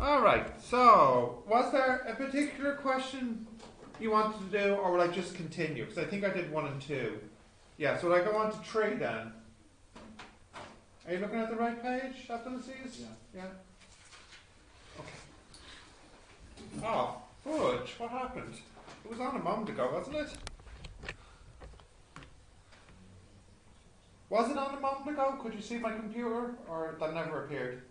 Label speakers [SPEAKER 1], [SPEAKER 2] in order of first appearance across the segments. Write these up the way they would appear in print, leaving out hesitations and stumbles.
[SPEAKER 1] Alright, so was there a particular question you wanted to do, or will I just continue? Because I think I did 1 and 2. Yeah, so will I go on to 3 then? Are you looking at the right page, Abdulaziz? Yeah. Okay. Oh, fudge, what happened? It was on a moment ago, wasn't it? Was it on a moment ago? Could you see my computer? Or that never appeared?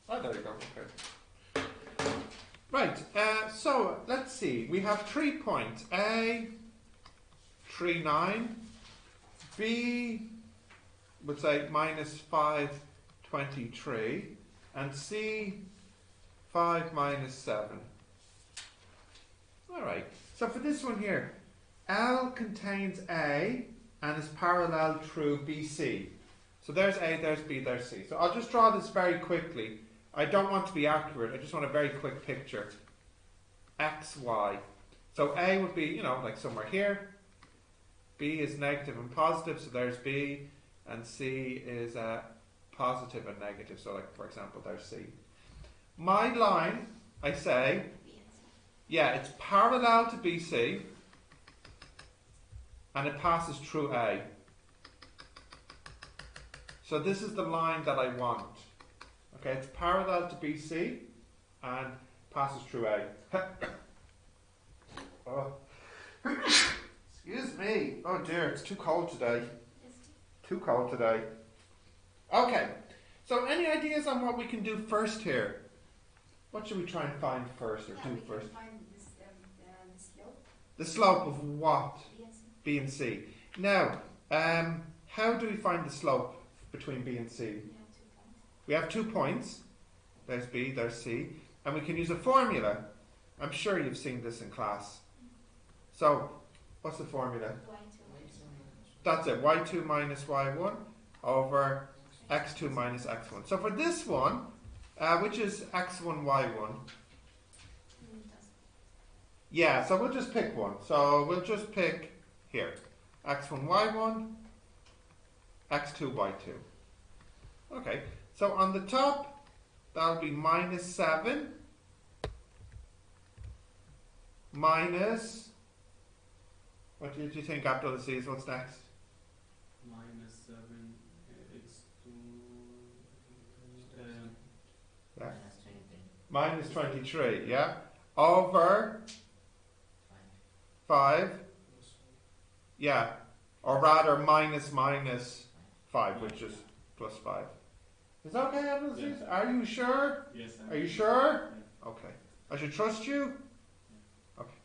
[SPEAKER 1] Oh, there you go. Okay. Right, so let's see. We have 3 points. A, 3, 9. B, would say minus 5, 23. And C, 5 minus 7. Alright, so for this one here, L contains A and is parallel through BC. So there's A, there's B, there's C. So I'll just draw this very quickly. I don't want to be accurate, I just want a very quick picture. X, Y. So A would be, like somewhere here. B is negative and positive, so there's B. And C is positive and negative, so like, for example, there's C. My line, I say, yeah, it's parallel to BC. And it passes through A. So this is the line that I want. Okay, it's parallel to BC and passes through A. Oh. Excuse me. Oh dear, it's too cold today. Too cold today. Okay, so any ideas on what we can do first here? What should we try and find first, or do first?
[SPEAKER 2] Find this, the slope.
[SPEAKER 1] The slope of what?
[SPEAKER 2] B and C.
[SPEAKER 1] B and C. Now, how do we find the slope between B and C? We have 2 points. There's B, there's C. And we can use a formula. I'm sure you've seen this in class. So, what's the formula? That's it. y2 minus y1 over x2 minus x1. So for this one, which is x1, y1? Yeah, so we'll just pick one. So we'll just pick here. x1, y1, x2, y2. Okay. So on the top, that'll be minus 7 minus, what did you think, Abdulaziz? What's next?
[SPEAKER 3] Minus 7 x2,
[SPEAKER 1] Yeah. Minus 23, yeah? Over 5. Yeah. Or rather, minus 5, which is plus 5. Is that okay, Abdulaziz? Yeah. Are you sure?
[SPEAKER 3] Yes.
[SPEAKER 1] Are you sure?
[SPEAKER 3] Yeah.
[SPEAKER 1] Okay. I should trust you? Okay.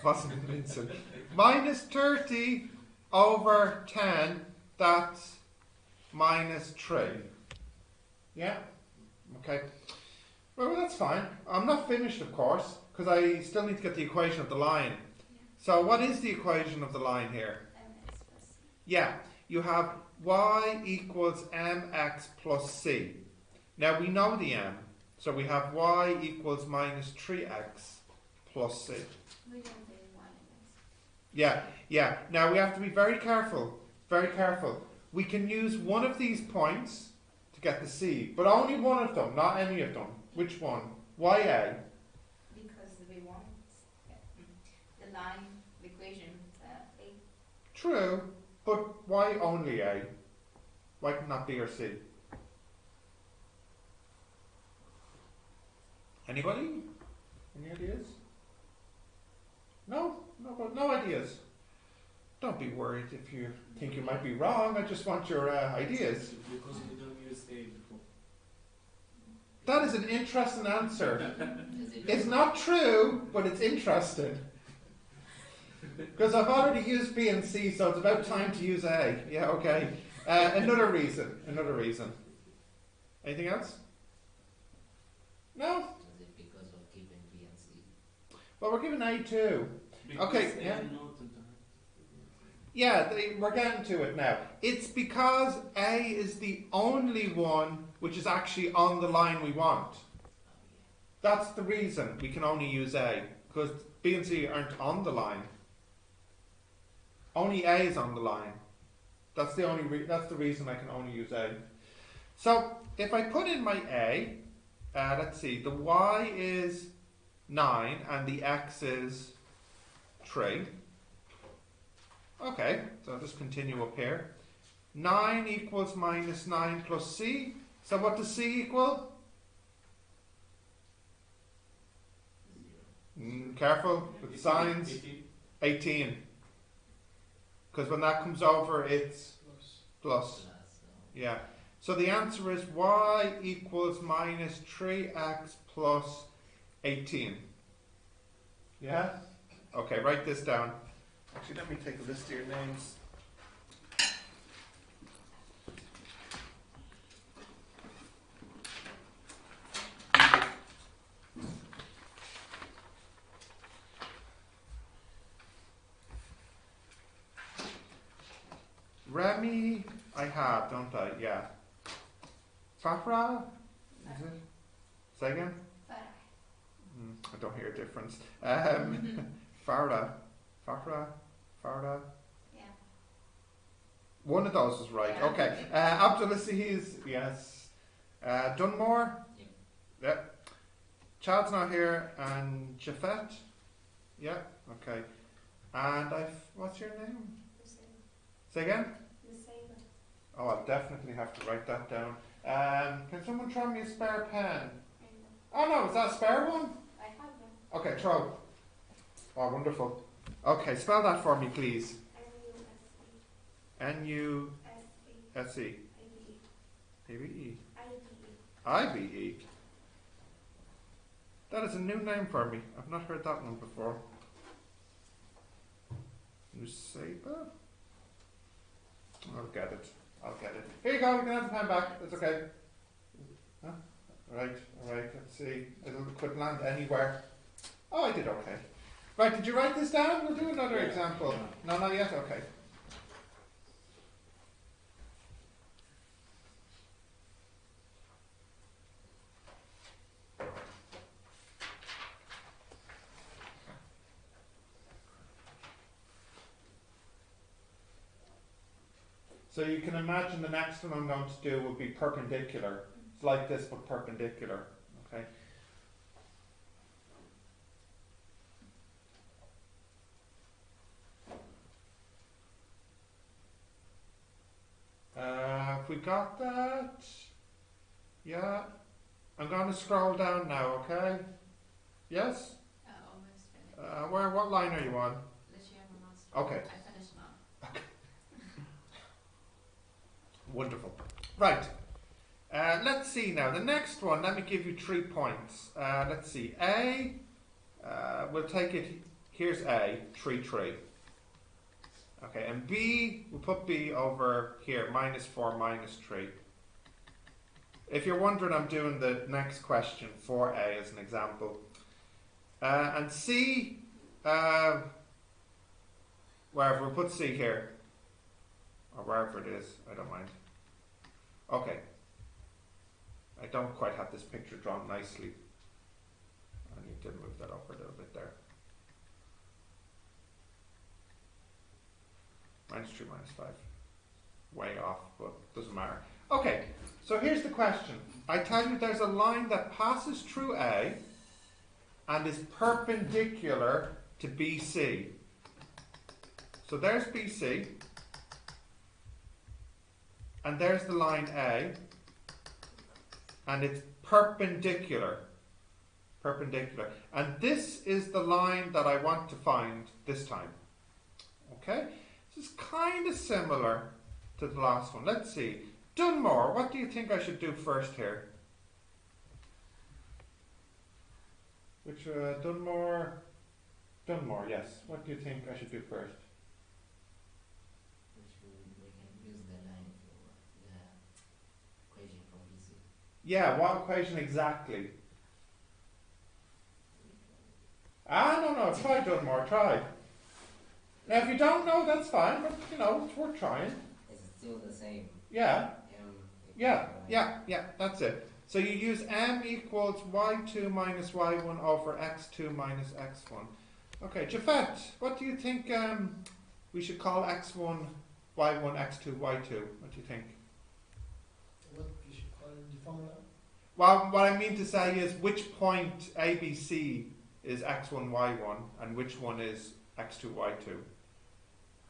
[SPEAKER 1] Wasn't convincing. Minus 30 over 10, that's minus 3. Yeah? Okay. Well, that's fine. I'm not finished, of course, because I still need to get the equation of the line. So what is the equation of the line here?
[SPEAKER 2] MX plus C.
[SPEAKER 1] Yeah, you have y equals mx plus c. Now we know the m, so we have y equals minus 3x plus c.
[SPEAKER 2] We don't do one in X.
[SPEAKER 1] Yeah. Now we have to be very careful, very careful. We can use one of these points to get the c, but only one of them, not any of them. Which one? Ya.
[SPEAKER 2] Because we want the line, the equation, A.
[SPEAKER 1] True, but why only a? Why not b or c? Anybody? Any ideas? No ideas. Don't be worried if you think you might be wrong. I just want your ideas.
[SPEAKER 3] Because we don't use A before.
[SPEAKER 1] That is an interesting answer. It's not true, but it's interesting. Because I've already used B and C, so it's about time to use A. Yeah, okay. Another reason. Anything else? No?
[SPEAKER 4] Is it because of given B and C?
[SPEAKER 1] Well, we're given A too.
[SPEAKER 3] Because
[SPEAKER 1] Okay,
[SPEAKER 3] A
[SPEAKER 1] yeah.
[SPEAKER 3] not
[SPEAKER 1] Yeah, we're getting to it now. It's because A is the only one which is actually on the line we want. That's the reason we can only use A, because B and C aren't on the line. Only A is on the line. That's the only. That's the reason I can only use A. So if I put in my A, let's see, the Y is 9 and the X is 3. Okay, so I'll just continue up here. 9 equals minus 9 plus C. So what does C equal? Careful with signs. 18. Because when that comes over, it's plus. Yeah. So the answer is Y equals minus 3x plus 18. Yeah? Okay, write this down. Actually, let me take a list of your names. Remy, I have, don't I? Yeah. Fafra? Is it? Say again? I don't hear a difference. Farda. Fafra? Farda?
[SPEAKER 2] Yeah.
[SPEAKER 1] One of those is right.
[SPEAKER 2] Yeah.
[SPEAKER 1] Okay. Abdulaziz, yes. Dunmore? Yep. Chad's not here. And Jafet? Yeah. Okay. And what's your name? Say again? Oh, I'll definitely have to write that down. Can someone throw me a spare pen? Oh no, is that a spare one?
[SPEAKER 2] I have one.
[SPEAKER 1] Okay, throw. Oh, wonderful. Okay, spell that for me, please. N-U-S-E. A-B-E. I-B-E. That is a new name for me. I've not heard that one before. Nuseba? I'll get it. Here you go, you can have the pen back. That's okay. Huh? Alright. Let's see. It could land anywhere. Oh, I did okay. Right, did you write this down? We'll do another example. No, not yet? Okay. So you can imagine the next one I'm going to do will be perpendicular. It's like this but perpendicular. Okay. Have we got that? Yeah. I'm going to scroll down now, okay? Yes?
[SPEAKER 2] Almost finished.
[SPEAKER 1] What line are you on?
[SPEAKER 2] Literally on the last one.
[SPEAKER 1] Okay.
[SPEAKER 2] I finished now.
[SPEAKER 1] Wonderful. Right. Let's see now. The next one, let me give you 3 points. Let's see. A, we'll take it, here's A, 3, 3. Okay, and B, we'll put B over here, minus 4, minus 3. If you're wondering, I'm doing the next question for A as an example. And C, wherever, we'll put C here. Or wherever it is, I don't mind. Okay. I don't quite have this picture drawn nicely. I need to move that up a little bit there. Minus 3, minus 5. Way off, but doesn't matter. Okay, so here's the question. I tell you there's a line that passes through A and is perpendicular to BC. So there's BC. And there's the line A, and it's perpendicular. And this is the line that I want to find this time. Okay? This is kind of similar to the last one. Let's see. Dunmore, what do you think I should do first here? Which, Dunmore, yes. What do you think I should do first? Yeah, what equation exactly? No, try Dunmore, try. Now if you don't know, that's fine, but you know, it's worth trying.
[SPEAKER 4] It's still the same.
[SPEAKER 1] Yeah. Yeah, that's it. So you use m equals y2 minus y1 over x2 minus x1. Okay, Jafet, what do you think we should call x1, y1, x2, y2? What do you think?
[SPEAKER 5] What you should call it, the formula?
[SPEAKER 1] Well, what I mean to say is which point ABC is x1, y1, and which one is x2, y2?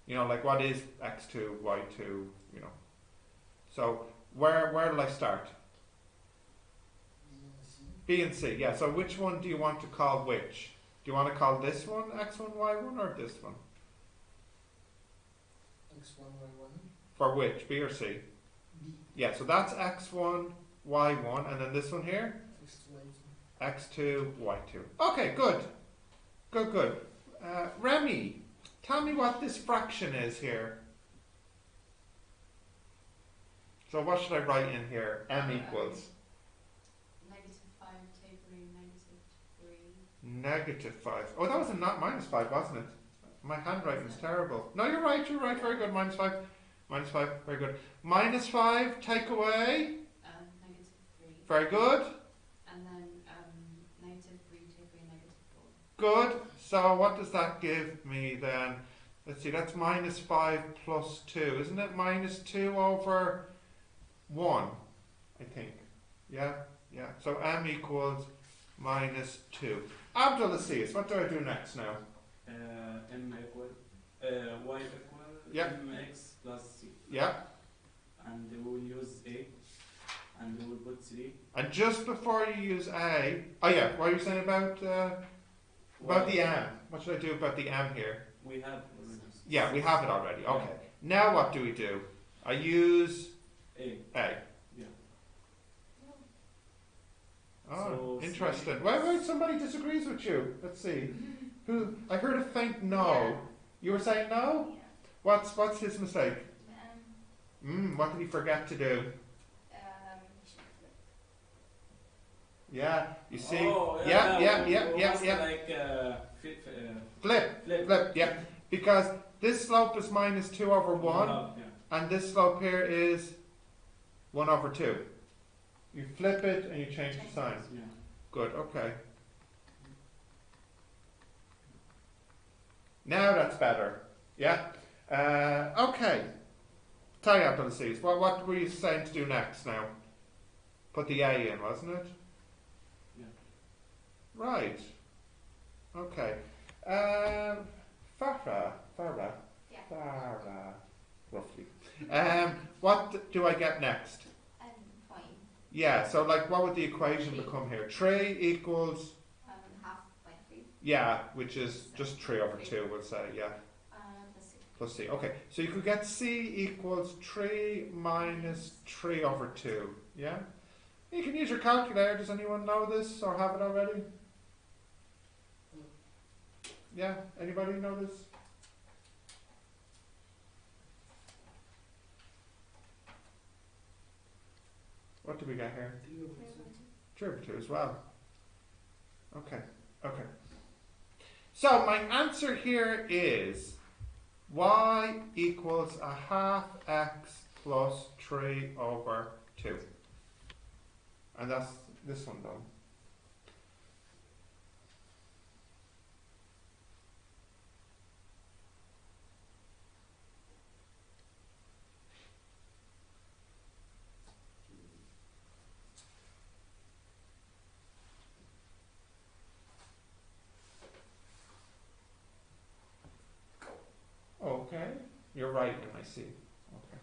[SPEAKER 1] You know, like what is x2, y2, you know. So where will I start? B and C, yeah. So which one do you want to call which? Do you want to call this one x1, y1 or this one?
[SPEAKER 5] X1, Y1,
[SPEAKER 1] For which, B or C?
[SPEAKER 5] B,
[SPEAKER 1] Yeah, so that's x1, y1, and then this one here?
[SPEAKER 5] X2, Y2.
[SPEAKER 1] x2, y2. Okay, good. Good. Remy, tell me what this fraction is here. So what should I write in here? M equals?
[SPEAKER 2] -5 tapering -3.
[SPEAKER 1] -5. Oh, that was a not -5, wasn't it? My handwriting's terrible. No, you're right, very good. -5. -5, very good. -5, take away.
[SPEAKER 2] -3.
[SPEAKER 1] Very good.
[SPEAKER 2] And then -3 tapering -4.
[SPEAKER 1] Good. So what does that give me then? Let's see, that's -5 plus 2, isn't it? -2 over 1, I think. Yeah. So m equals -2. Abdulaziz, what do I do next now?
[SPEAKER 3] M equal, y equal
[SPEAKER 1] Yeah.
[SPEAKER 3] mx plus c.
[SPEAKER 1] Yeah.
[SPEAKER 3] And we will use a, and we will put 3.
[SPEAKER 1] And just before you use a, oh yeah, what are you saying about the m? What should I do about the m here?
[SPEAKER 3] We have
[SPEAKER 1] Yeah, we have it already. Okay. Now what do we do? I use
[SPEAKER 3] a.
[SPEAKER 1] a.
[SPEAKER 3] Yeah.
[SPEAKER 1] Oh,
[SPEAKER 3] So
[SPEAKER 1] interesting. Wait, somebody disagrees with you. Let's see. Who? I heard a faint no.
[SPEAKER 2] Yeah.
[SPEAKER 1] You were saying no?
[SPEAKER 2] Yeah.
[SPEAKER 1] What's his mistake? What did he forget to do? Yeah, you see.
[SPEAKER 3] Oh,
[SPEAKER 1] Yeah.
[SPEAKER 3] Like
[SPEAKER 1] Flip. Yeah, because this slope is -2 over 1,
[SPEAKER 3] Yeah.
[SPEAKER 1] and this slope here is 1 over 2. You flip it and you change the sign.
[SPEAKER 3] Yeah.
[SPEAKER 1] Good. Okay. Now that's better. Yeah. Okay. Tell Abdulaziz, what were you saying to do next now? Put the A in, wasn't it?
[SPEAKER 3] Yeah.
[SPEAKER 1] Right. Okay. Farah, roughly. What do I get next?
[SPEAKER 2] Point.
[SPEAKER 1] Yeah, so like what would the equation become here? 3 equals,
[SPEAKER 2] Half by 3.
[SPEAKER 1] yeah, which is just 3 over 2, we'll say, yeah.
[SPEAKER 2] Plus 6.
[SPEAKER 1] Plus C. Okay, so you could get C equals 3 minus 3 over 2. Yeah? You can use your calculator. Does anyone know this or have it already? Yeah? Anybody know this? What do we get here? 3 over 2 as well. Okay. So my answer here is y equals a half x plus 3 over 2. And that's this one done. Okay, you're right, I see. Okay.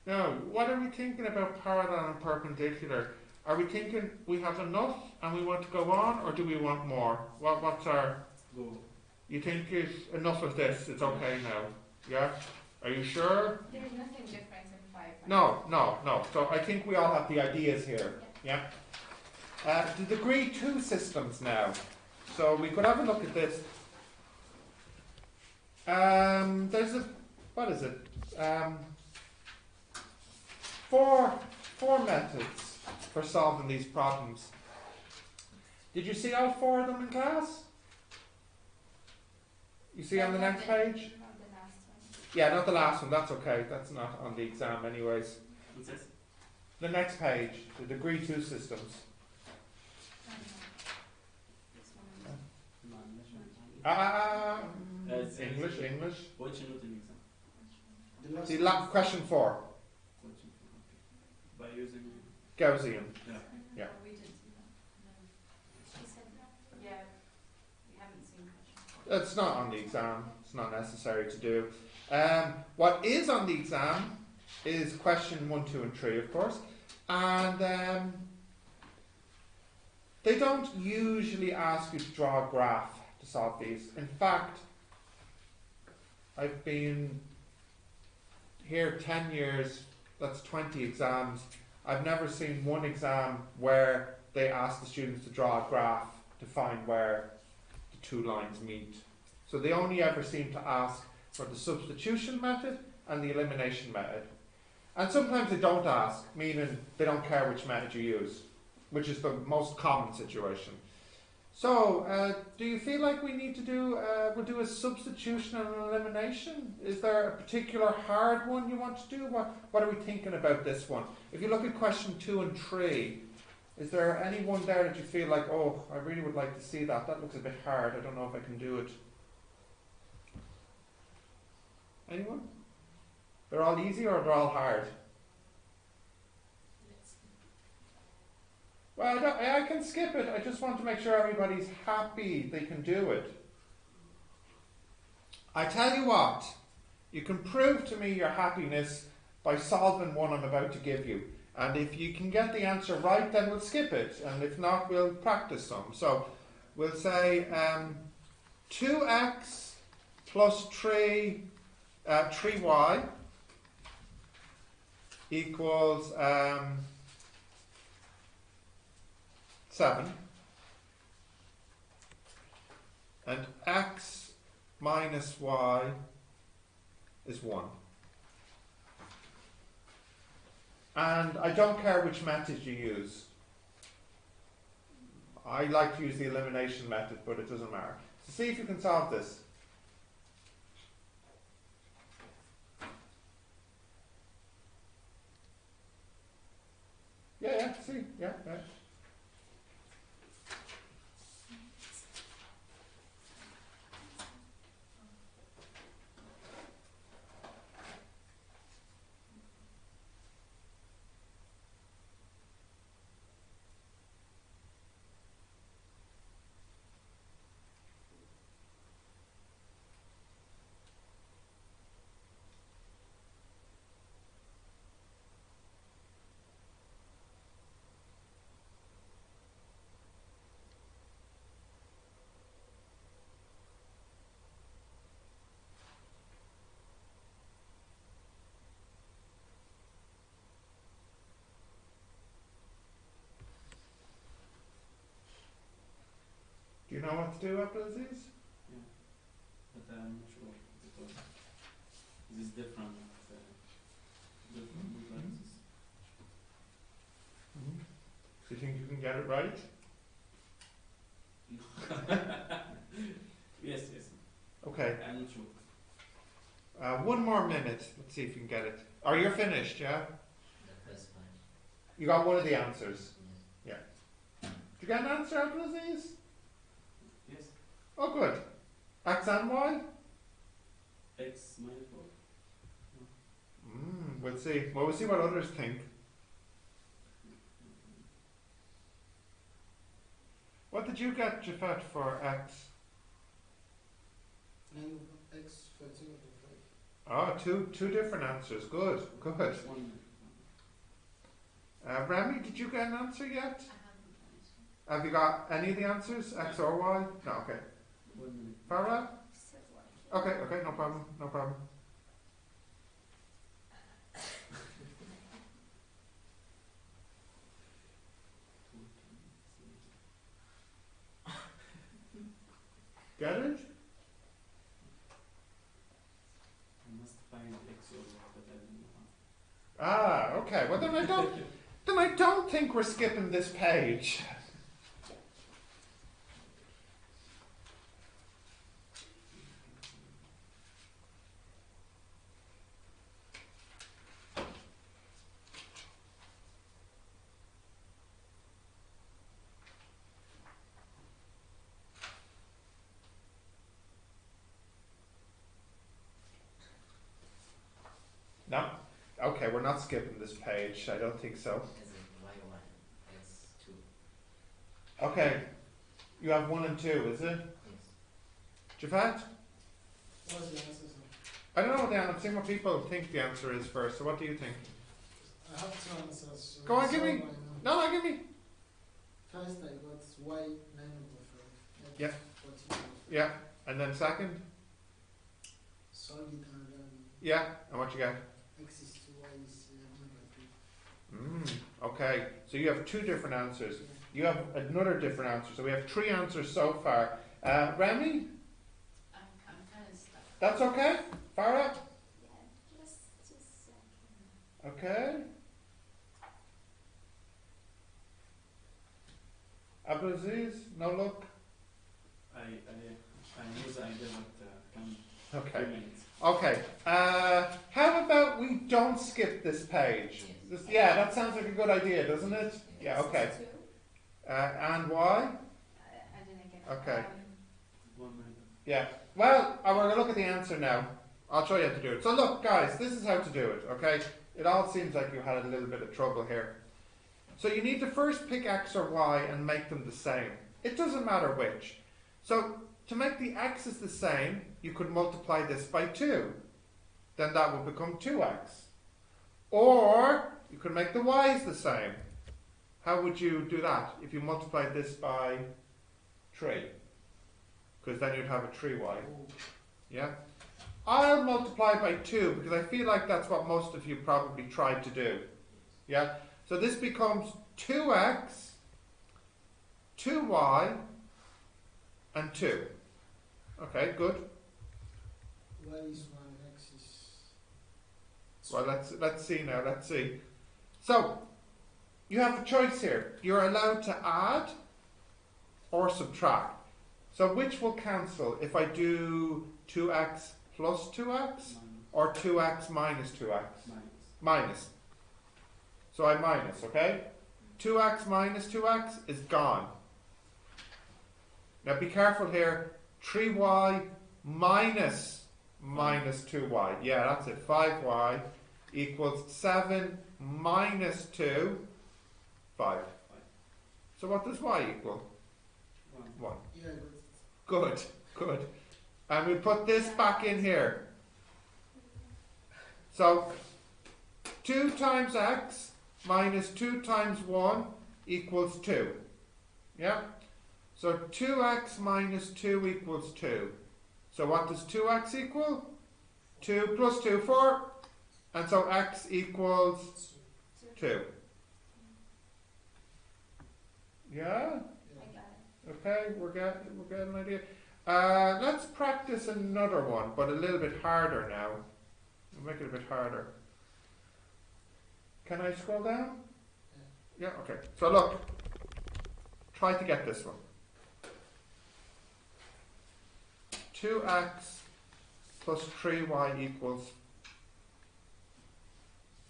[SPEAKER 1] Now, what are we thinking about parallel and perpendicular? Are we thinking we have enough and we want to go on, or do we want more? What's our...
[SPEAKER 3] Go.
[SPEAKER 1] You think it's enough of this, it's okay now? Yeah? Are you sure?
[SPEAKER 2] There is nothing different in 5. Right?
[SPEAKER 1] No. So I think we all have the ideas here. Yeah? The degree 2 systems now. So we could have a look at this. There's a, what is it? 4 methods for solving these problems. Did you see all 4 of them in class? You see on the next page?
[SPEAKER 2] Not the last one.
[SPEAKER 1] Yeah, not the last one, that's okay. That's not on the exam anyways.
[SPEAKER 3] What's this?
[SPEAKER 1] The next page, the degree 2 systems.
[SPEAKER 2] This one.
[SPEAKER 3] It's
[SPEAKER 1] English, English.
[SPEAKER 3] Which not an exam?
[SPEAKER 5] The last
[SPEAKER 1] See,
[SPEAKER 5] one.
[SPEAKER 1] question 4.
[SPEAKER 3] Question for, okay. By using,
[SPEAKER 1] Gaussian.
[SPEAKER 3] yeah.
[SPEAKER 1] Yeah.
[SPEAKER 2] Oh, we didn't see that. No. She said that? Yeah. We haven't seen question.
[SPEAKER 1] It's not on the exam. It's not necessary to do. What is on the exam is question 1, 2, and 3, of course. And they don't usually ask you to draw a graph to solve these. In fact, I've been here 10 years, that's 20 exams. I've never seen one exam where they ask the students to draw a graph to find where the 2 lines meet. So they only ever seem to ask for the substitution method and the elimination method. And sometimes they don't ask, meaning they don't care which method you use, which is the most common situation. So, do you feel like we need to do, we'll do a substitution and an elimination? Is there a particular hard one you want to do? What are we thinking about this one? If you look at question 2 and 3, is there any one there that you feel like, oh, I really would like to see that? That looks a bit hard. I don't know if I can do it. Anyone? They're all easy or they're all hard? Well, I can skip it. I just want to make sure everybody's happy they can do it. I tell you what, you can prove to me your happiness by solving one I'm about to give you. And if you can get the answer right, then we'll skip it. And if not, we'll practice some. So we'll say 2x plus 3y equals 7, and x minus y is 1. And I don't care which method you use. I like to use the elimination method, but it doesn't matter. So see if you can solve this. Yeah, see, yeah. Do you know what to do, Abdulaziz?
[SPEAKER 3] Yeah. But I'm not sure because this is different. Different differences.
[SPEAKER 1] Do you think you can get it right?
[SPEAKER 3] Yes.
[SPEAKER 1] Okay.
[SPEAKER 3] I'm not sure.
[SPEAKER 1] 1 more minute. Let's see if you can get it. Or you're finished, yeah?
[SPEAKER 4] The first one.
[SPEAKER 1] You got one of the answers.
[SPEAKER 4] Yes.
[SPEAKER 1] Did you get an answer, Abdulaziz?
[SPEAKER 3] Yes.
[SPEAKER 1] Oh, good. X and Y?
[SPEAKER 3] X minus 4.
[SPEAKER 1] We'll see. Well, we'll see what others think. What did you get, Jafet, for X?
[SPEAKER 5] And x 13
[SPEAKER 1] Oh, two different answers. Good.
[SPEAKER 3] 1 minute.
[SPEAKER 1] Remy, did you get an answer yet?
[SPEAKER 2] I haven't finished.
[SPEAKER 1] Have you got any of the answers? X or Y? No, okay.
[SPEAKER 3] 1 minute.
[SPEAKER 1] Farah?
[SPEAKER 2] Says what?
[SPEAKER 1] Okay, no problem. Get it?
[SPEAKER 3] I must find X or Y, but I don't know how.
[SPEAKER 1] Okay. Well, then I don't think we're skipping this page. No? Okay, we're not skipping this page. I don't think so.
[SPEAKER 4] As in y1, x2.
[SPEAKER 1] Okay. You have 1 and 2, is it?
[SPEAKER 4] Yes.
[SPEAKER 1] Javed?
[SPEAKER 5] What's the answer, sir?
[SPEAKER 1] I don't know what the answer. I'm seeing what people think the answer is first. So what do you think?
[SPEAKER 5] I have two answers. So
[SPEAKER 1] Go on, give
[SPEAKER 5] so
[SPEAKER 1] me.
[SPEAKER 5] I know.
[SPEAKER 1] No, give me.
[SPEAKER 5] First, I got y 9/5.
[SPEAKER 1] Yeah.
[SPEAKER 5] 40.
[SPEAKER 1] Yeah. And then second?
[SPEAKER 5] Solve it and then
[SPEAKER 1] Yeah. And what you get?
[SPEAKER 5] x is 2, y is 11/3.
[SPEAKER 1] Okay. So you have two different answers. You have another different answer. So we have three answers so far. Remy?
[SPEAKER 2] I'm kind of stuck.
[SPEAKER 1] That's okay? Farah?
[SPEAKER 2] Yeah, just a second.
[SPEAKER 1] Okay. Abdulaziz? No luck?
[SPEAKER 3] I knew the idea, but can
[SPEAKER 1] Okay.
[SPEAKER 3] 2 minutes.
[SPEAKER 1] Okay. How about we don't skip this page?
[SPEAKER 4] Yes.
[SPEAKER 1] Yeah, that sounds like a good idea, doesn't it? Yeah, okay.
[SPEAKER 2] Two?
[SPEAKER 1] And why?
[SPEAKER 2] I didn't get it.
[SPEAKER 1] Okay.
[SPEAKER 3] 1 minute.
[SPEAKER 1] Yeah. Well, we're going to look at the answer now. I'll show you how to do it. So look, guys, this is how to do it, okay? It all seems like you had a little bit of trouble here. So you need to first pick x or y and make them the same. It doesn't matter which. So to make the x's the same, you could multiply this by 2. Then that would become 2x. Or you could make the y's the same. How would you do that if you multiplied this by 3? Because then you'd have a 3y.
[SPEAKER 5] Oh,
[SPEAKER 1] Yeah? I'll multiply by 2 because I feel like that's what most of you probably tried to do. Yeah? So this becomes 2x, 2y, and 2. Okay, good.
[SPEAKER 5] y is 1, x is.
[SPEAKER 1] Well, let's see now. Let's see. So you have a choice here. You're allowed to add or subtract. So which will cancel if I do 2x plus 2x or 2x minus 2x? Minus. So I minus, okay? 2x minus 2x is gone. Now be careful here. 3y minus 2y. Yeah, that's it. 5y equals 7 minus 2, 5. So what does y equal? 1.
[SPEAKER 5] Yeah, I got it.
[SPEAKER 1] Good, good. And we put this back in here. So 2 times x minus 2 times 1 equals 2. Yeah? So 2x minus 2 equals 2. So what does 2x equal? 2 plus 2, 4. And so x equals 2. Yeah?
[SPEAKER 2] I got it.
[SPEAKER 1] Okay, we're getting an idea. Let's practice another one, but a little bit harder now. We'll make it a bit harder. Can I scroll down? Yeah, okay. So look, try to get this one. 2x plus 3y equals,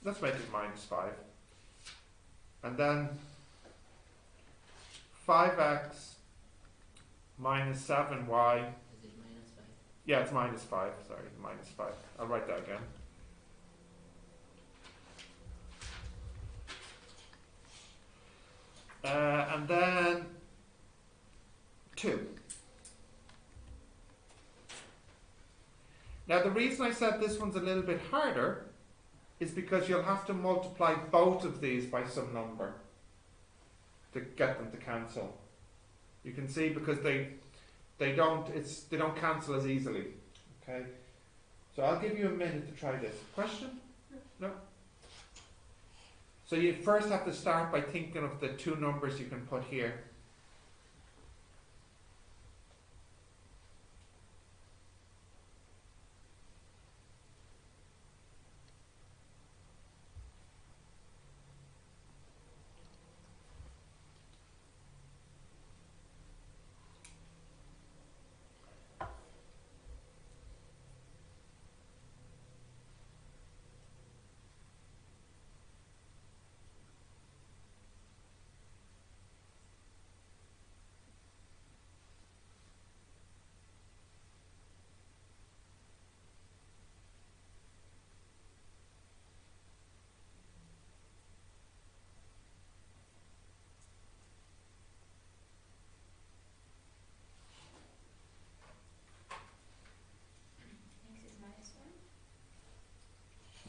[SPEAKER 1] let's make it minus 5. And then 5x minus 7y.
[SPEAKER 4] Is it minus 5?
[SPEAKER 1] Yeah, it's minus 5. Sorry, minus 5. I'll write that again. And then 2. Now the reason I said this one's a little bit harder is because you'll have to multiply both of these by some number to get them to cancel. You can see because they don't cancel as easily. Okay, so I'll give you a minute to try this. Question? No. So you first have to start by thinking of the two numbers you can put here.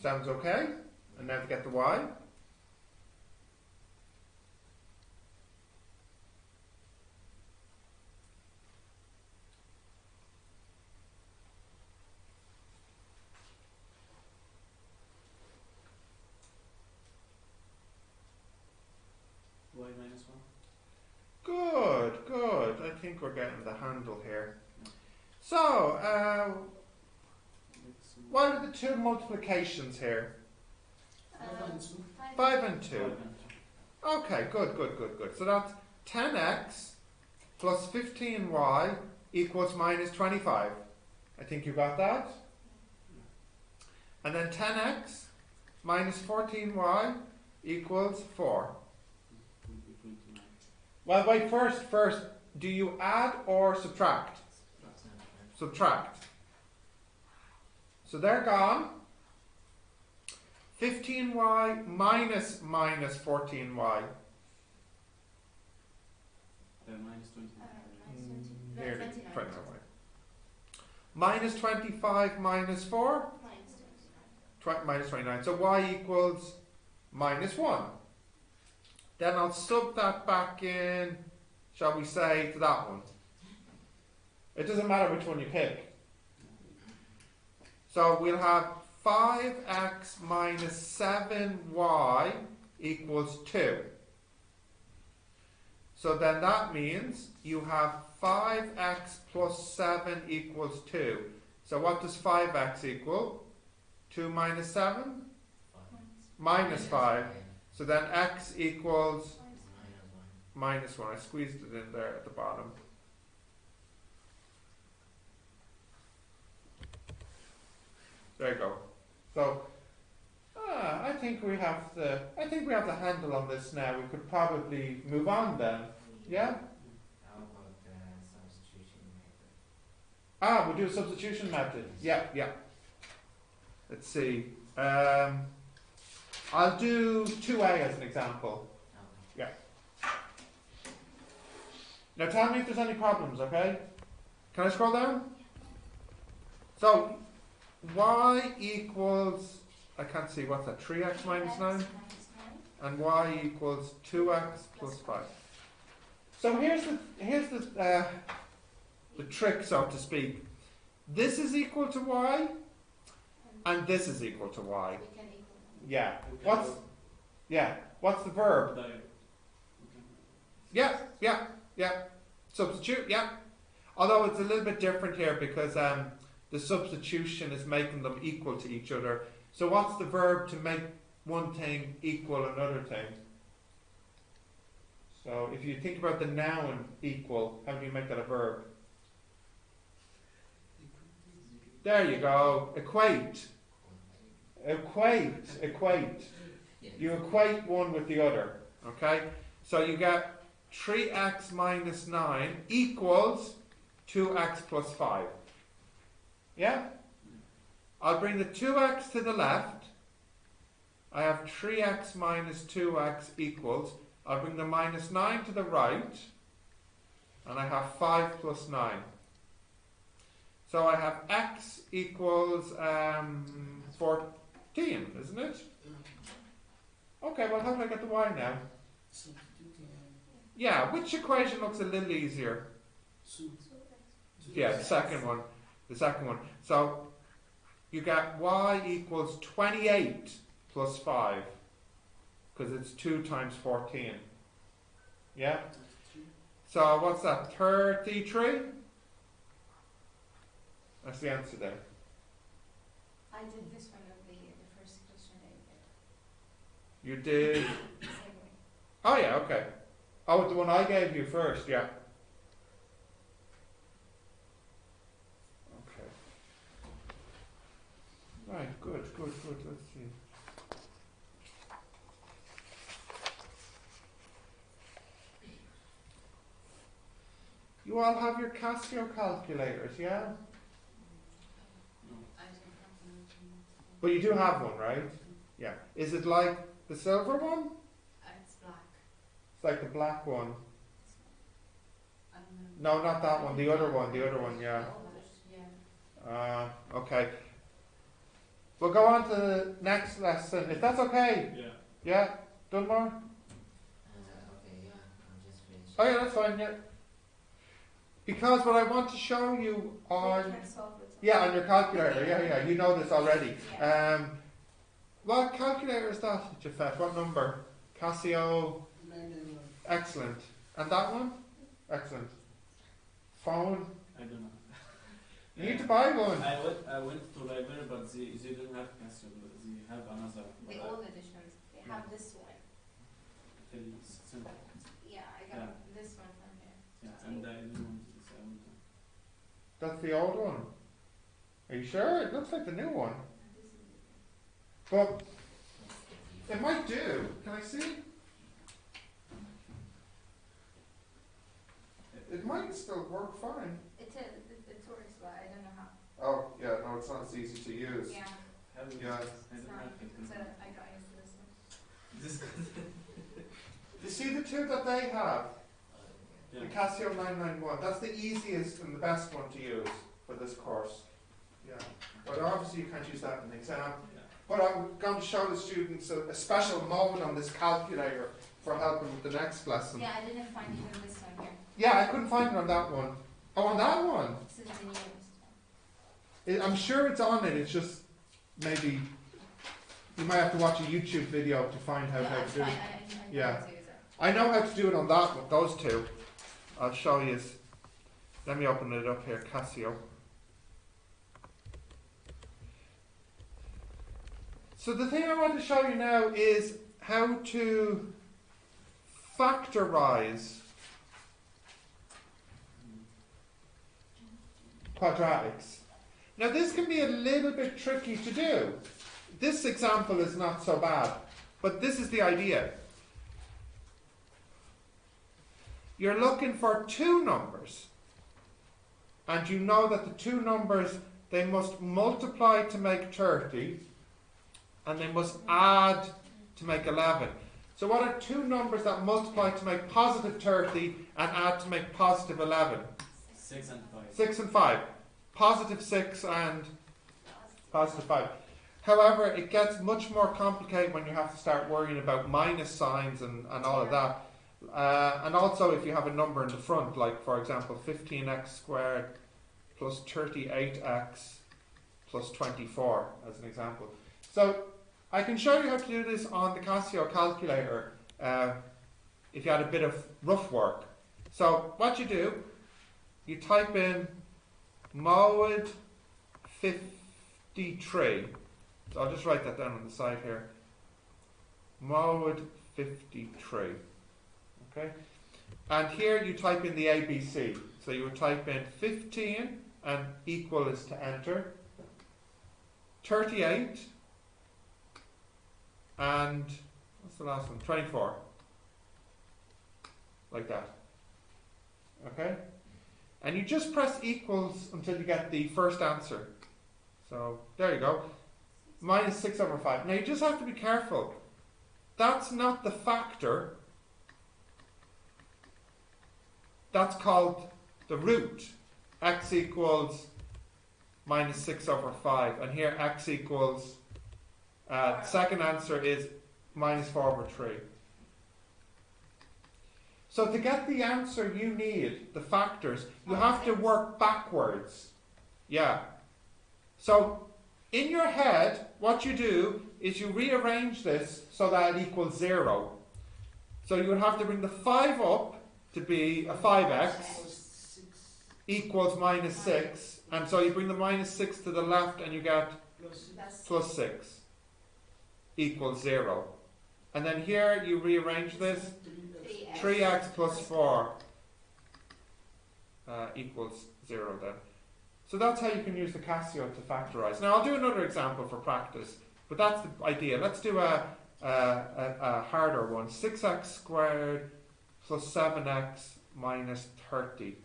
[SPEAKER 1] Sounds okay? And now to get the y.
[SPEAKER 3] Y minus 1.
[SPEAKER 1] Good, good. I think we're getting the handle here. So, what are the two multiplications here?
[SPEAKER 5] 5 and 2.
[SPEAKER 1] 5 and 2. Okay, good, good, good, good. So that's 10x plus 15y equals minus 25. I think you got that. And then 10x minus 14y equals 4. Well, wait, first, do you add or subtract? Subtract. So they're gone. 15y minus 14y.
[SPEAKER 3] Minus 29.
[SPEAKER 1] Nearly
[SPEAKER 2] 29.
[SPEAKER 1] 29y. Minus 25 minus 4? Minus 29. So y equals minus 1. Then I'll sub that back in, shall we say, to that one. It doesn't matter which one you pick. So we'll have 5x minus 7y equals 2. So then that means you have 5x plus 7 equals 2. So what does 5x equal? 2 minus 7? Minus 5. So then x equals minus 1. I squeezed it in there at the bottom. There you go. So I think we have the handle on this now. We could probably move on then. Yeah?
[SPEAKER 4] How about the substitution method?
[SPEAKER 1] We'll do a substitution method. Yeah, yeah. Let's see. I'll do 2a as an example.
[SPEAKER 4] Okay.
[SPEAKER 1] Now tell me if there's any problems, okay? Can I scroll down? So, y equals, I can't see, what's that, 3x minus 9? And y equals 2x plus 5. So here's the trick, so to speak. This is equal to y, and this is equal to y.
[SPEAKER 2] We can equal them.
[SPEAKER 1] Yeah. What's the verb? Yeah. Substitute, yeah. Although it's a little bit different here because the substitution is making them equal to each other. So what's the verb to make one thing equal another thing? So if you think about the noun equal, how do you make that a verb? There you go. Equate. You equate one with the other. Okay? So you get 3x minus 9 equals 2x plus 5. Yeah? I'll bring the 2x to the left. I have 3x minus 2x equals. I'll bring the minus 9 to the right. And I have 5 plus 9. So I have x equals 14, isn't it? Okay, well how do I get the y now? Yeah, which equation looks a little easier? Yeah, the second one. The second one. So you get y equals 28 plus 5 because it's 2 times 14. Yeah? So what's that? 33? That's the answer there.
[SPEAKER 2] I did this one of the first question that
[SPEAKER 1] You did.
[SPEAKER 2] you did.
[SPEAKER 1] Oh yeah, okay. Oh, the one I gave you first, yeah. Okay. Right, good. Let's see. You all have your Casio calculators, yeah? But you do have one, right? Yeah. Is it like the silver one?
[SPEAKER 2] It's black.
[SPEAKER 1] It's like the black one.
[SPEAKER 2] I don't know.
[SPEAKER 1] No, not that one. The other one, yeah.
[SPEAKER 2] Yeah.
[SPEAKER 1] Okay. We'll go on to the next lesson, if that's okay.
[SPEAKER 3] Yeah.
[SPEAKER 1] Yeah, Dunmore?
[SPEAKER 4] Okay, yeah, I'm just finished.
[SPEAKER 1] Oh yeah, that's fine, yeah. Because what I want to show you on...
[SPEAKER 2] We can solve it.
[SPEAKER 1] Yeah, on your calculator, yeah, you know this already.
[SPEAKER 2] Yeah.
[SPEAKER 1] What calculator is that, Jafet? What number? Casio?
[SPEAKER 5] 991.
[SPEAKER 1] Excellent. And that one? Excellent. Phone?
[SPEAKER 3] I don't know.
[SPEAKER 1] You need to buy one.
[SPEAKER 3] I went to library, but they didn't have Casio. They have another.
[SPEAKER 2] The old editions, they have this one.
[SPEAKER 3] Very simple.
[SPEAKER 2] Yeah, I got this one from here.
[SPEAKER 3] Yeah, and I didn't want this. I want
[SPEAKER 1] That's the old one. Are you sure? It looks like the new one.
[SPEAKER 2] This is the
[SPEAKER 1] But it might do. Can I see? It might still work fine.
[SPEAKER 2] It works, but I don't know how.
[SPEAKER 1] Oh, yeah, no, it's not as easy to use.
[SPEAKER 2] Yeah,
[SPEAKER 3] How is
[SPEAKER 1] Yeah.
[SPEAKER 3] I
[SPEAKER 2] it's
[SPEAKER 3] don't
[SPEAKER 2] not.
[SPEAKER 3] have it.
[SPEAKER 2] So I got used to this one.
[SPEAKER 3] This
[SPEAKER 1] You see the two that they have?
[SPEAKER 3] yeah.
[SPEAKER 1] The Casio 991. That's the easiest and the best one to use for this course. Yeah. But obviously you can't use that in an exam.
[SPEAKER 3] Yeah.
[SPEAKER 1] But I'm going to show the students a special mode on this calculator for helping with the next lesson.
[SPEAKER 2] Yeah, I didn't find even this one here.
[SPEAKER 1] Yeah, I couldn't find it on that one. Oh, on that one?
[SPEAKER 2] This is the newest one.
[SPEAKER 1] I'm sure it's on it. It's just maybe you might have to watch a YouTube video to find out
[SPEAKER 2] Yeah,
[SPEAKER 1] how
[SPEAKER 2] it's
[SPEAKER 1] to do
[SPEAKER 2] fine.
[SPEAKER 1] it.
[SPEAKER 2] I know
[SPEAKER 1] Yeah.
[SPEAKER 2] how to use it.
[SPEAKER 1] I know how to do it on that one. Those two. I'll show you. Let me open it up here. Casio. So the thing I want to show you now is how to factorize quadratics. Now this can be a little bit tricky to do. This example is not so bad, but this is the idea. You're looking for two numbers, and you know that the two numbers, they must multiply to make 30, and they must add to make 11. So what are two numbers that multiply to make positive 30 and add to make positive 11?
[SPEAKER 3] 6 and 5.
[SPEAKER 1] 6 and 5. Positive 6 and positive 5. However, it gets much more complicated when you have to start worrying about minus signs and all of that. And also if you have a number in the front, like for example 15x squared plus 38x plus 24 as an example. So I can show you how to do this on the Casio calculator if you had a bit of rough work. So what you do, you type in mod 53. So I'll just write that down on the side here. Mod 53. Okay? And here you type in the ABC. So you would type in 15 and equal is to enter. 38 and what's the last one? 24. Like that. Okay? And you just press equals until you get the first answer. So there you go. Minus 6 over 5. Now you just have to be careful. That's not the factor. That's called the root. X equals minus 6 over 5. And here x equals, second answer is minus 4 over 3. So to get the answer you need, the factors, you have to work backwards. Yeah. So in your head, what you do is you rearrange this so that it equals 0. So you would have to bring the 5 up to be a 5x
[SPEAKER 5] Plus 6
[SPEAKER 1] equals minus 6. And so you bring the minus 6 to the left and you get
[SPEAKER 5] plus 6.
[SPEAKER 2] That's
[SPEAKER 1] plus 6 equals 0. And then here you rearrange this.
[SPEAKER 5] 3x.
[SPEAKER 1] 3x plus 4 equals 0 then. So that's how you can use the Casio to factorize. Now I'll do another example for practice, but that's the idea. Let's do a harder one. 6x squared plus 7x minus 20.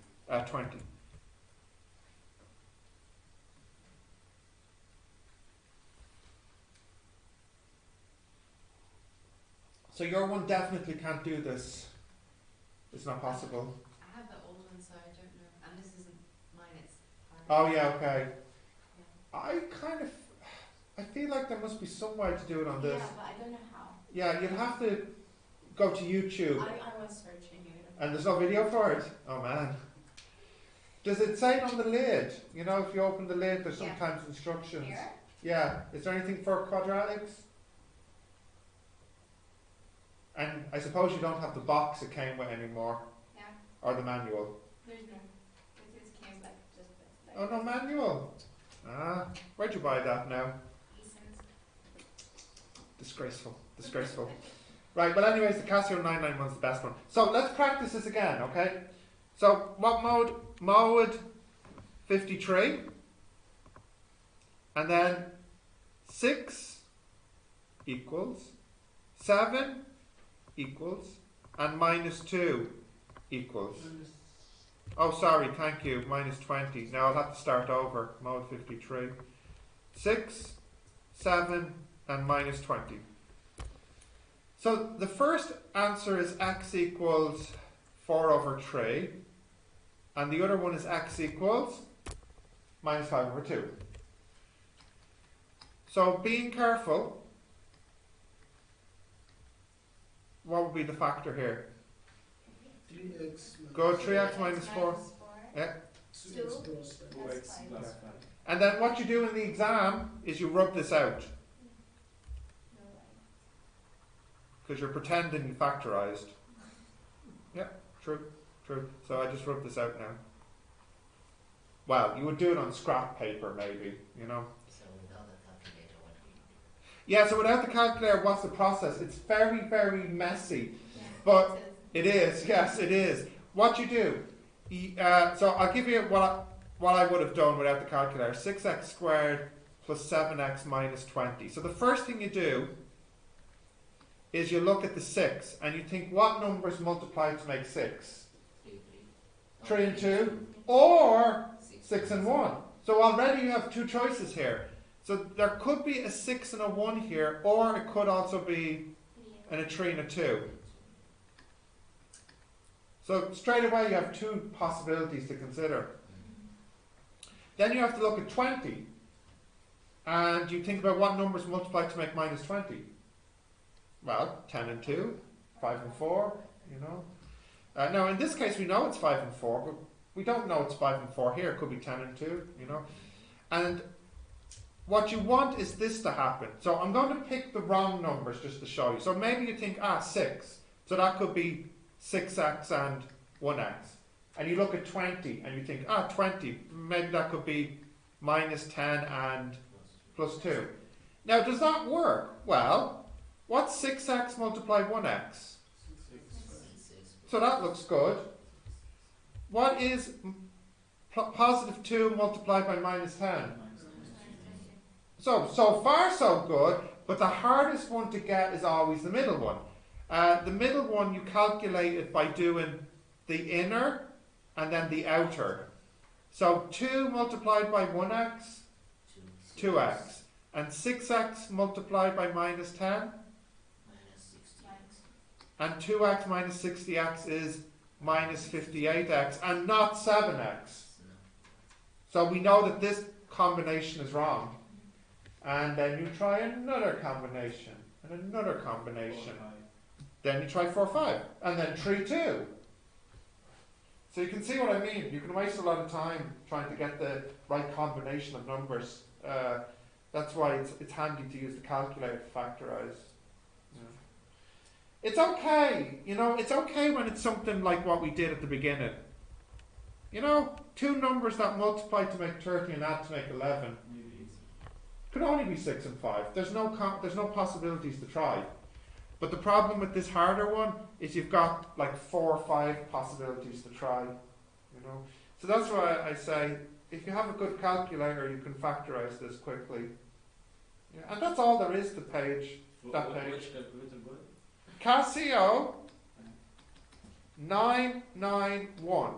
[SPEAKER 1] So your one definitely can't do this. It's not possible.
[SPEAKER 6] I have the old one, so I don't know. And this isn't mine, it's
[SPEAKER 1] Oh yeah, okay.
[SPEAKER 6] Yeah.
[SPEAKER 1] I kind of, I feel like there must be some way to do it on this.
[SPEAKER 2] Yeah, but I don't know how.
[SPEAKER 1] Yeah, you'll have to go to YouTube.
[SPEAKER 6] I was searching it.
[SPEAKER 1] And there's no video for it? Oh man. Does it say it on the lid? You know, if you open the lid, there's
[SPEAKER 2] Yeah.
[SPEAKER 1] sometimes instructions.
[SPEAKER 2] Here?
[SPEAKER 1] Yeah. Is there anything for quadratics? And I suppose you don't have the box it came with anymore,
[SPEAKER 2] Yeah.
[SPEAKER 1] or the manual.
[SPEAKER 2] There's no. It just came like just like.
[SPEAKER 1] Oh, no manual. Ah, where'd you buy that now?
[SPEAKER 2] Decent.
[SPEAKER 1] Disgraceful. Disgraceful. Right, but anyways, the Casio 991 is the best one. So let's practice this again, okay? So what mode? Mode 53. And then 6 equals 7 equals and minus 2 equals. Oh, sorry, thank you, minus 20. Now I'll have to start over. Mode 53. 6, 7 and minus 20. So the first answer is x equals 4 over 3, and the other one is x equals minus 5 over 2. So being careful, what would be the factor here?
[SPEAKER 5] 3x.
[SPEAKER 1] Go 3x minus 4. Yeah.
[SPEAKER 5] 2x plus 5.
[SPEAKER 3] 2x plus 5.
[SPEAKER 1] And then what you do in the exam is you rub this out,
[SPEAKER 2] No way.
[SPEAKER 1] because you're pretending you factorized. Yeah, true, true. So I just rubbed this out now. Well, you would do it on scrap paper maybe, you know.
[SPEAKER 4] So without the calculator, what do you do?
[SPEAKER 1] Yeah, so without the calculator, what's the process? It's very, very messy.
[SPEAKER 2] Yeah.
[SPEAKER 1] But it is, yes, it is. What you do, so I'll give you what I would have done without the calculator. 6x squared plus 7x minus 20. So the first thing you do is you look at the 6 and you think what numbers multiply to make 6? 3 and 2 or 6 and 1. So already you have two choices here. So there could be a 6 and a 1 here, or it could also be a 3 and a 2. So straight away you have two possibilities to consider. Then you have to look at 20 and you think about what numbers multiply to make minus 20. Well, 10 and 2, 5 and 4, you know. Now in this case we know it's 5 and 4, but we don't know it's 5 and 4 here. It could be 10 and 2, you know. And what you want is this to happen. So I'm going to pick the wrong numbers just to show you. So maybe you think, 6. So that could be 6x and 1x. And you look at 20 and you think, 20. Maybe that could be minus 10 and plus 2. Now does that work? Well, what's 6x multiplied 1x? So that looks good. What is positive 2 multiplied by minus 10? So far so good, but the hardest one to get is always the middle one. The middle one you calculate it by doing the inner and then the outer. So 2 multiplied by 1x, 2x. And 6x multiplied by minus 10? And 2x minus 60x is minus 58x and not 7x. So we know that this combination is wrong. And then you try another combination and another combination. Then you try 4, 5 and then 3, 2. So you can see what I mean. You can waste a lot of time trying to get the right combination of numbers. That's why it's handy to use the calculator to factorize. It's okay, you know, it's okay when it's something like what we did at the beginning. You know, two numbers that multiply to make 30 and add to make 11 could only be 6 and 5. There's no possibilities to try. But the problem with this harder one is you've got like 4 or 5 possibilities to try. You know, so that's why I say if you have a good calculator, you can factorize this quickly. Yeah, and that's all there is to page. That page.
[SPEAKER 3] Which calculator good?
[SPEAKER 1] Casio 991.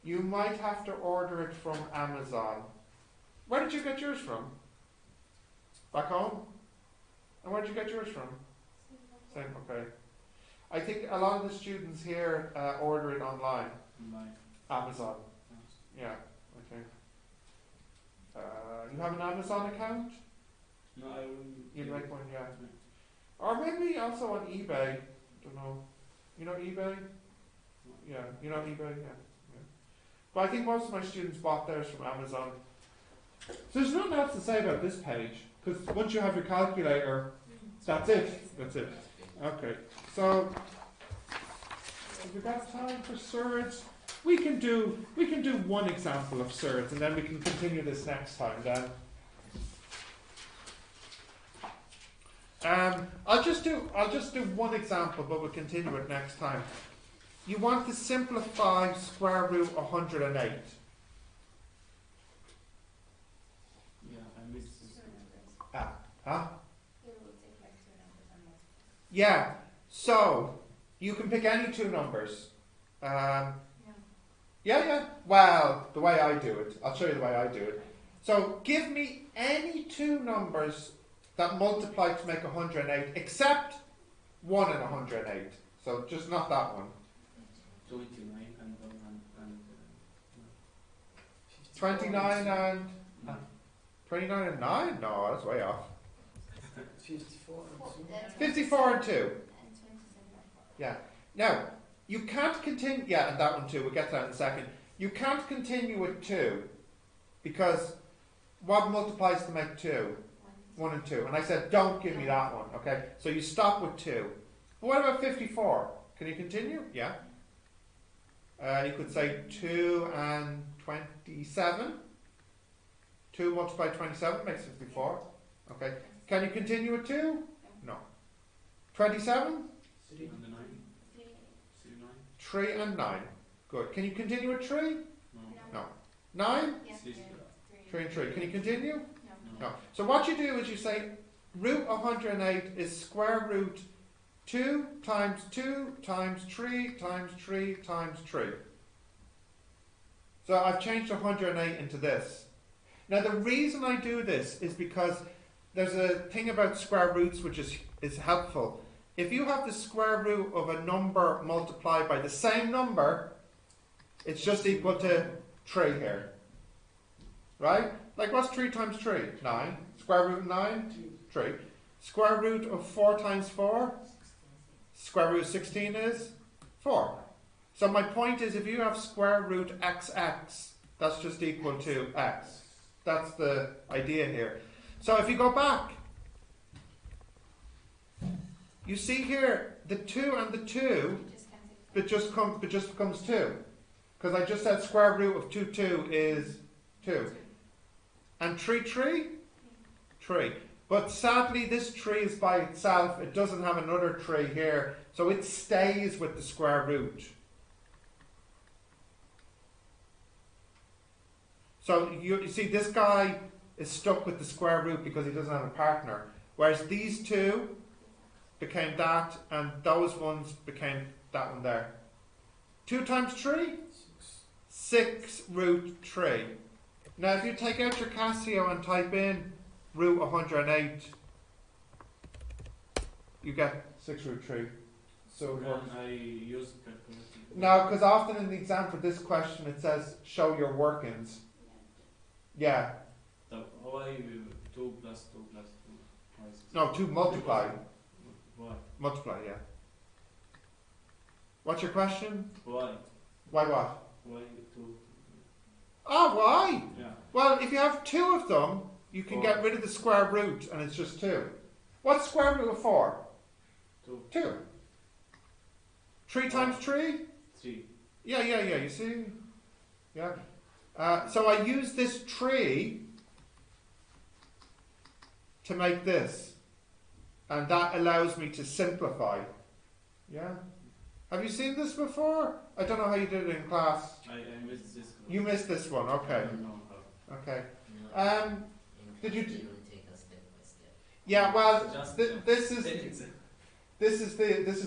[SPEAKER 1] You might have to order it from Amazon. Where did you get yours from? Back home? And where did you get yours from? Same, okay. I think a lot of the students here order it online. Amazon. Yeah, I think. You have an Amazon account?
[SPEAKER 3] No, I will.
[SPEAKER 1] You'd like one, yeah. Or maybe also on eBay. Don't know. You know eBay? Yeah, you know eBay, yeah. But I think most of my students bought theirs from Amazon. So there's nothing else to say about this page, because once you have your calculator, that's it. That's it. Okay, so have we got time for surds? We can do one example of surds, and then we can continue this next time. Then I'll just do one example, but we'll continue it next time. You want to simplify square root 108.
[SPEAKER 3] Yeah, I missed this.
[SPEAKER 1] Huh?
[SPEAKER 2] It will take like 2 numbers and multiply.
[SPEAKER 1] Yeah. So you can pick any 2 numbers.
[SPEAKER 2] No.
[SPEAKER 1] Yeah. Well, the way I do it, I'll show you the way I do it. So give me any 2 numbers that multiply to make 108, except 1 and 108. So just not that one.
[SPEAKER 3] 29 and
[SPEAKER 1] 29 and 29 and 9? No, that's way off.
[SPEAKER 5] 54 and 2.
[SPEAKER 1] 54 and 2.
[SPEAKER 2] And 27 and 4.
[SPEAKER 1] Yeah. Now, you can't continue. Yeah, and that one too. We'll get to that in a second. You can't continue with 2 because what multiplies to make 2? 1 and 2. And I said, don't give me that one. Okay. So you stop with 2. But what about 54? Can you continue? Yeah. You could say 2 and 27. 2 multiplied 27 makes 54. Okay. Can you continue with 2? No. 27?
[SPEAKER 5] 3.
[SPEAKER 3] and the 9.
[SPEAKER 2] 3.
[SPEAKER 3] 9.
[SPEAKER 1] 3 and 9. Good. Can you continue with 3?
[SPEAKER 3] No.
[SPEAKER 1] No. 9?
[SPEAKER 2] Yeah.
[SPEAKER 3] 6.
[SPEAKER 1] 3 and 3. Can you continue?
[SPEAKER 2] No.
[SPEAKER 1] No. So what you do is you say root 108 is square root 2 times 2 times 3 times 3 times 3. So I've changed 108 into this. Now the reason I do this is because there's a thing about square roots which is helpful. If you have the square root of a number multiplied by the same number, it's just equal to 3 here. Right? Like what's 3 times 3? 9. Square root of 9? 3. Square root of 4 times 4? Square root of 16 is 4. So my point is if you have square root xx, that's just equal to x. That's the idea here. So if you go back, you see here the 2 and the 2, it just becomes 2. Because I just said square root of 2 is 2. And 3. But sadly this 3 is by itself. It doesn't have another 3 here. So it stays with the square root. So you see this guy is stuck with the square root because he doesn't have a partner. Whereas these 2 became that and those ones became that one there. 2 times 3? 6 root 3. Now if you take out your Casio and type in root 108, you get 6 root 3. So it works.
[SPEAKER 3] I use calculator.
[SPEAKER 1] No, because often in the exam for this question it says show your workings. Yeah.
[SPEAKER 3] So why 2 plus 2 plus 2? Why is it-
[SPEAKER 1] No, 2 multiply.
[SPEAKER 3] Why?
[SPEAKER 1] Multiply, yeah. What's your question?
[SPEAKER 3] Why?
[SPEAKER 1] Why what?
[SPEAKER 3] Why 2?
[SPEAKER 1] Why?
[SPEAKER 3] Yeah.
[SPEAKER 1] Well, if you have 2 of them, you can get rid of the square root and it's just 2. What's square root of 4?
[SPEAKER 3] 2.
[SPEAKER 1] 2. 3 times 3?
[SPEAKER 3] 3.
[SPEAKER 1] Yeah, you see? Yeah. So I use this 3 to make this. And that allows me to simplify. Yeah? Have you seen this before? I don't know how you did it in class.
[SPEAKER 3] I missed this.
[SPEAKER 1] You missed this one, okay.
[SPEAKER 3] I don't know how.
[SPEAKER 1] Okay.
[SPEAKER 4] No,
[SPEAKER 1] Did you
[SPEAKER 4] it will take us step by step.
[SPEAKER 1] Yeah, well,
[SPEAKER 3] Just
[SPEAKER 1] this is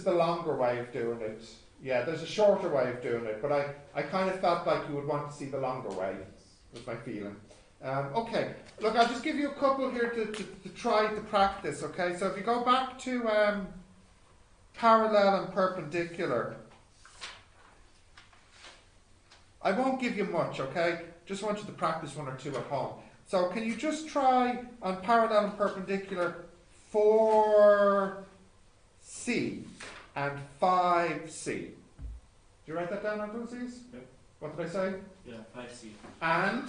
[SPEAKER 1] the longer way of doing it. Yeah, there's a shorter way of doing it, but I kind of felt like you would want to see the longer way. Was my feeling. Okay, look, I'll just give you a couple here to try to practice. Okay, so if you go back to parallel and perpendicular, I won't give you much. Okay, just want you to practice 1 or 2 at home. So can you just try on parallel and perpendicular 4C and 5C? Did you write that down, Abdulaziz?
[SPEAKER 3] Yep.
[SPEAKER 1] What did I say?
[SPEAKER 3] Yeah, 5C.
[SPEAKER 1] And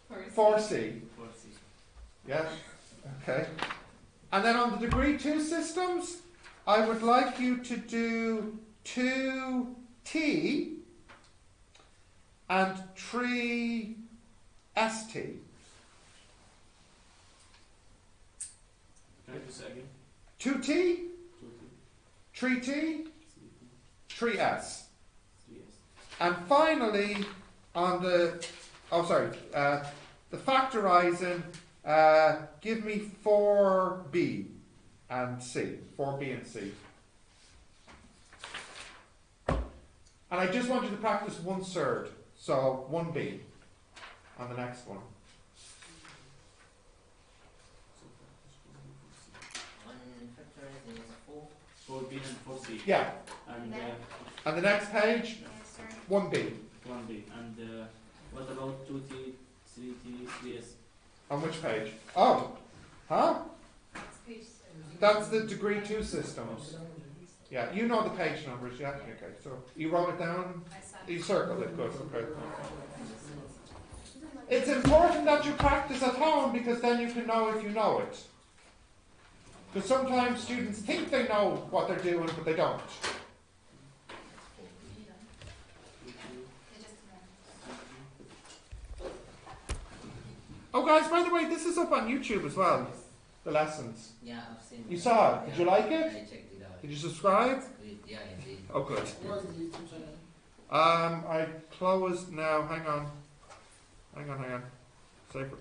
[SPEAKER 6] First.
[SPEAKER 1] 4C.
[SPEAKER 3] 4C.
[SPEAKER 1] Yeah, okay. And then on the degree 2 systems, I would like you to do 2T and 3ST.
[SPEAKER 3] Can I just say again?
[SPEAKER 1] 2T,
[SPEAKER 3] 2T,
[SPEAKER 1] 3T,
[SPEAKER 3] 3T,
[SPEAKER 1] 3S.
[SPEAKER 3] 3S.
[SPEAKER 1] And finally, on the, the factorizing, give me 4B and C. 4B and C. And I just want you to practice 1/3. So 1B on the next one.
[SPEAKER 4] On factorizing is 4.
[SPEAKER 3] 4B and 4C.
[SPEAKER 1] Yeah.
[SPEAKER 3] And
[SPEAKER 1] And the next page,
[SPEAKER 2] Yes, sir.
[SPEAKER 1] 1B.
[SPEAKER 3] 1B. And what about 2T, 3T, 3S?
[SPEAKER 1] On which page? Oh, huh?
[SPEAKER 6] That's page 7.
[SPEAKER 1] That's the degree 2 systems. Yeah, you know the page numbers, yeah? Okay, so you wrote it down?
[SPEAKER 6] I said.
[SPEAKER 1] You circled it, good, okay. It's important that you practice at home because then you can know if you know it. Because sometimes students think they know what they're doing, but they don't.
[SPEAKER 6] You done?
[SPEAKER 3] 2T,
[SPEAKER 2] They just
[SPEAKER 1] Oh guys, by the way, this is up on YouTube as well, the lessons.
[SPEAKER 4] Yeah, I've seen
[SPEAKER 1] You
[SPEAKER 4] it.
[SPEAKER 1] saw it. Did you like it?
[SPEAKER 4] I checked it out.
[SPEAKER 1] Did you subscribe?
[SPEAKER 4] It's good. Yeah, indeed.
[SPEAKER 1] Oh good.
[SPEAKER 5] What is the YouTube channel?
[SPEAKER 1] I closed now, hang on. Save recording.